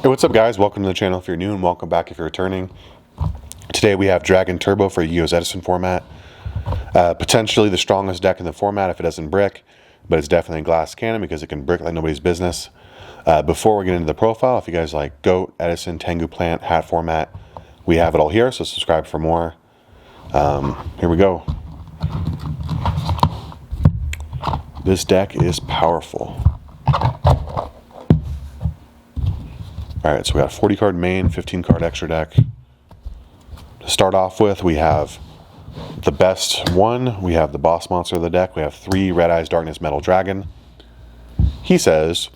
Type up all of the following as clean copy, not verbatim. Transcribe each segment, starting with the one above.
Hey, what's up guys? Welcome to the channel if you're new and welcome back if you're returning. Today we have Dragon Turbo for YUGIOH's Edison format. Potentially the strongest deck in the format if it doesn't brick, but it's definitely a glass cannon because it can brick like nobody's business. Before we get into the profile, if you guys like Goat, Edison, Tengu Plant, Hat format, we have it all here, so subscribe for more. Here we go. This deck is powerful. Alright, so we got a 40 card main, 15 card extra deck. To start off with, we have the best one. We have the boss monster of the deck. We have 3 Red Eyes Darkness Metal Dragon. He says,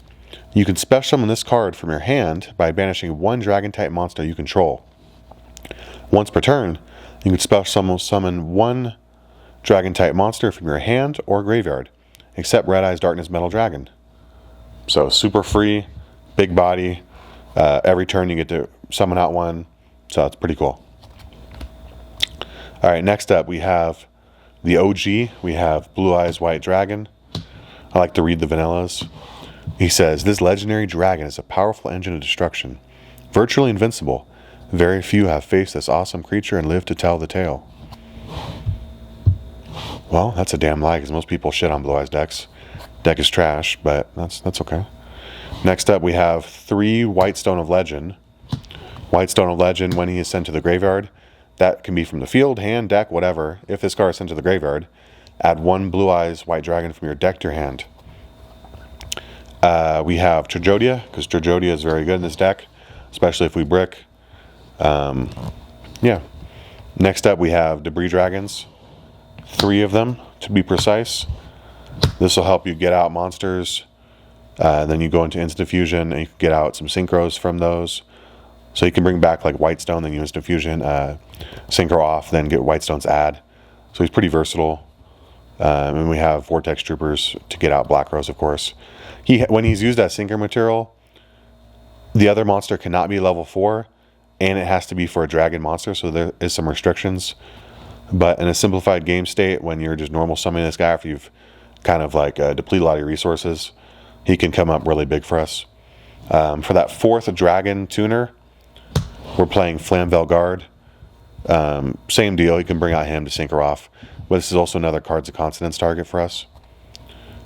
you can special summon this card from your hand by banishing 1 dragon type monster you control. Once per turn, you can special summon 1 dragon type monster from your hand or graveyard, except Red Eyes Darkness Metal Dragon. So super free, big body. Every turn you get to summon out 1, so that's pretty cool. Alright, next up we have the OG. We have Blue Eyes White Dragon. I like to read the vanillas. He says, this legendary dragon is a powerful engine of destruction. Virtually invincible. Very few have faced this awesome creature and lived to tell the tale. Well, that's a damn lie because most people shit on Blue Eyes decks. Deck is trash, but that's okay. Next up, we have 3 White Stone of Legend. White Stone of Legend, when he is sent to the graveyard, that can be from the field, hand, deck, whatever. If this card is sent to the graveyard, add 1 Blue Eyes White Dragon from your deck to your hand. We have Trajodia, because Trajodia is very good in this deck, especially if we brick. Yeah. Next up, we have Debris Dragons. 3 of them, to be precise. This will help you get out monsters. Then you go into Instant Fusion and you can get out some synchros from those. So you can bring back like White Stone, then you Instant Fusion, synchro off, then get White Stone's add. So he's pretty versatile. And we have Vortex Troopers to get out Black Rose, of course. When he's used as synchro material, the other monster cannot be level 4, and it has to be for a dragon monster, so there is some restrictions. But in a simplified game state, when you're just normal summoning this guy after you've kind of like depleted a lot of your resources, he can come up really big for us. For that 4th dragon tuner, we're playing Flamvel Guard. Same deal, you can bring out him to synchro off. But this is also another Cards of Consonance target for us.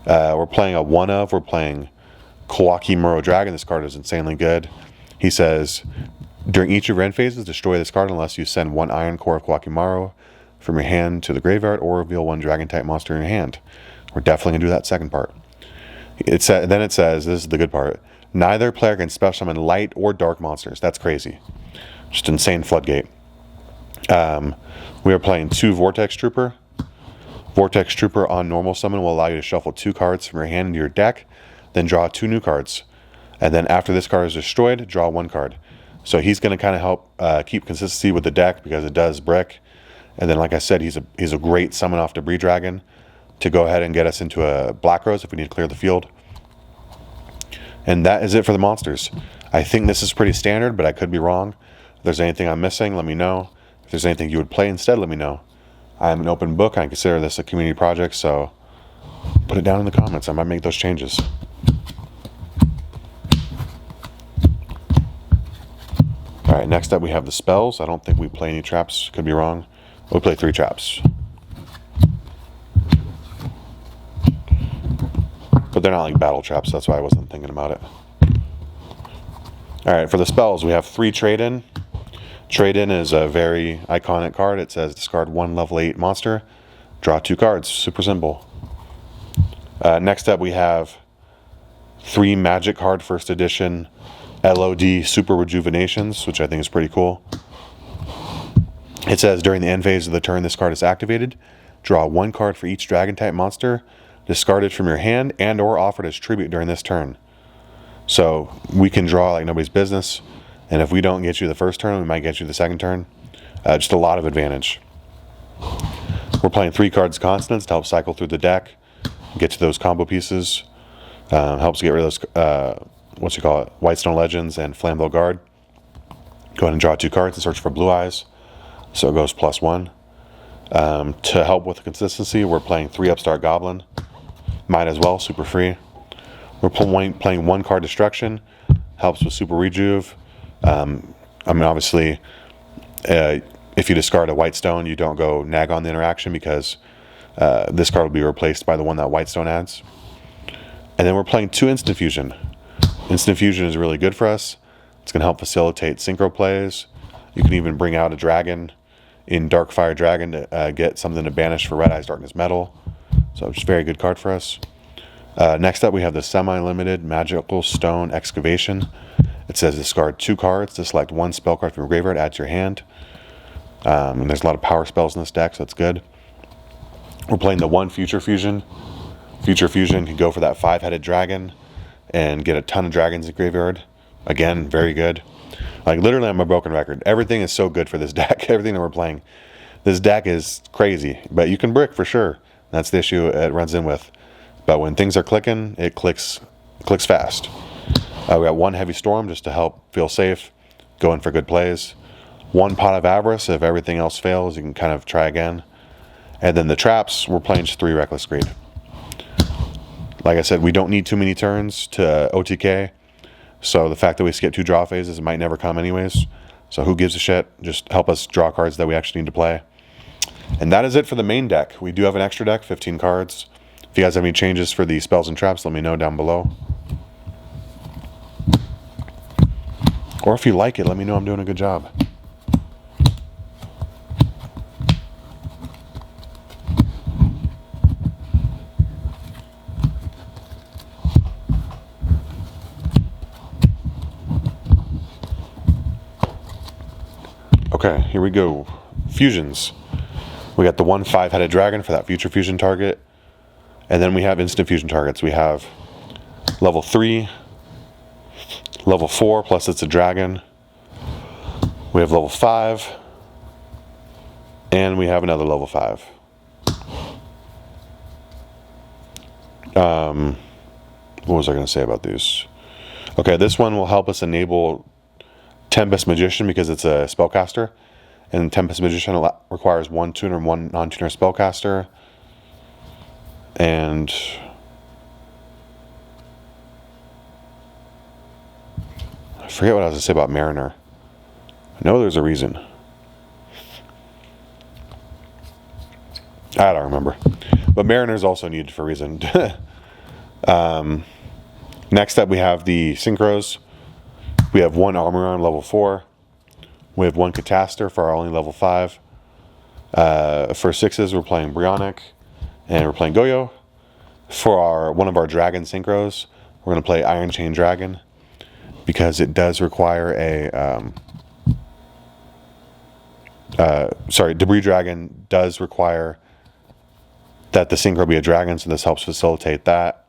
We're playing a 1-of, we're playing Kawaki Muro Dragon. This card is insanely good. He says, during each of your end phases, destroy this card unless you send 1 Iron Core of Kawaki Muro from your hand to the graveyard or reveal 1 dragon type monster in your hand. We're definitely going to do that second part. Then it says, this is the good part, neither player can special summon light or dark monsters. That's crazy. Just insane floodgate. We are playing 2 Vortex Trooper. Vortex Trooper on normal summon will allow you to shuffle 2 cards from your hand into your deck, then draw 2 new cards. And then after this card is destroyed, draw 1 card. So he's going to kind of help keep consistency with the deck because it does brick. And then like I said, he's a great summon off Debris Dragon to go ahead and get us into a Black Rose if we need to clear the field. And that is it for the monsters. I think this is pretty standard, but I could be wrong. If there's anything I'm missing, let me know. If there's anything you would play instead, let me know. I'm an open book. I consider this a community project, so put it down in the comments. I might make those changes. Alright, next up we have the spells. I don't think we play any traps. Could be wrong. We play 3 traps. But they're not like battle traps, so that's why I wasn't thinking about it. Alright, for the spells, we have 3 Trade-In. Trade-In is a very iconic card. It says discard 1 level 8 monster, draw 2 cards. Super simple. Next up, we have 3 Magic card 1st edition LOD Super Rejuvenations, which I think is pretty cool. It says during the end phase of the turn this card is activated, draw 1 card for each dragon type monster discarded from your hand and or offered as tribute during this turn. So we can draw like nobody's business, and if we don't get you the first turn, we might get you the second turn. Just a lot of advantage. We're playing 3 Cards of Consonance to help cycle through the deck, get to those combo pieces. Helps get rid of those, White Stone Legends and Flamvel Guard. Go ahead and draw 2 cards and search for Blue Eyes. So it goes +1. To help with the consistency, we're playing 3 Upstart Goblin. Might as well, super free. We're playing 1 card Destruction. helps with super rejuve. I mean, obviously, if you discard a white stone, you don't go nag on the interaction, because this card will be replaced by the one that white stone adds. And then we're playing 2 Instant Fusion. Instant Fusion is really good for us. It's going to help facilitate synchro plays. You can even bring out a dragon in Darkfire Dragon to get something to banish for Red Eyes Darkness Metal. So it's a very good card for us. Next up, we have the Semi-Limited Magical Stone Excavation. It says discard 2 cards to select 1 spell card from your graveyard, add to your hand. And there's a lot of power spells in this deck, so that's good. We're playing the 1 Future Fusion. Future Fusion can go for that 5-headed dragon and get a ton of dragons in graveyard. Again, very good. Like, literally, I'm a broken record. Everything is so good for this deck. Everything that we're playing. This deck is crazy, but you can brick for sure. That's the issue it runs in with. But when things are clicking, it clicks fast. We got 1 Heavy Storm just to help feel safe, go in for good plays. 1 Pot of Avarice. If everything else fails, you can kind of try again. And then the traps, we're playing just 3 Reckless Greed. Like I said, we don't need too many turns to OTK. So the fact that we skip 2 draw phases, it might never come anyways. So who gives a shit? Just help us draw cards that we actually need to play. And that is it for the main deck. We do have an extra deck, 15 cards. If you guys have any changes for the spells and traps, let me know down below. Or if you like it, let me know I'm doing a good job. Okay, here we go. Fusions. We got the 1 5-headed dragon for that future fusion target. And then we have instant fusion targets. We have level 3, level 4, plus it's a dragon. We have level 5. And we have another level 5. What was I going to say about these? Okay, this one will help us enable Tempest Magician because it's a spellcaster, and Tempest Magician requires 1 tuner and 1 non-tuner spellcaster. And I forget what I was going to say about Mariner. I know there's a reason. I don't remember. But Mariner's also needed for a reason. Next up, we have the Synchros. We have 1 Armorer on level 4. We have 1 Cataster for our only level 5. For 6s, we're playing Brionic, and we're playing YUGIOH. For one of our Dragon Synchros, we're going to play Iron Chain Dragon, because it does require a... Debris Dragon does require that the Synchro be a dragon, so this helps facilitate that.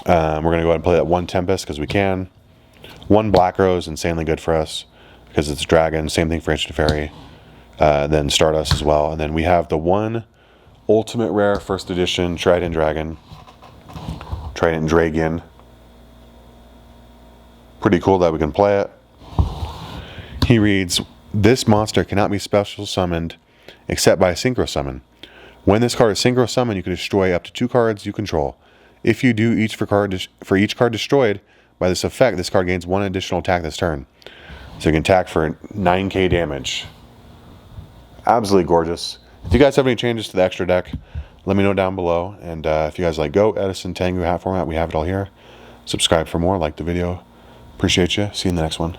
We're going to go ahead and play that 1 Tempest, because we can. 1 Black Rose, insanely good for us, because it's dragon. Same thing for Instant Fairy. Then Stardust as well. And then we have the 1 Ultimate Rare First Edition Trident Dragon. Trident Dragon. Pretty cool that we can play it. He reads, this monster cannot be special summoned except by a Synchro Summon. When this card is Synchro Summoned, you can destroy up to 2 cards you control. If you do, for each card destroyed by this effect, this card gains 1 additional attack this turn. So you can attack for 9k damage. Absolutely gorgeous. If you guys have any changes to the extra deck, let me know down below. And if you guys like Go, Edison, Tengu, hat format, we have it all here. Subscribe for more. Like the video. Appreciate you. See you in the next one.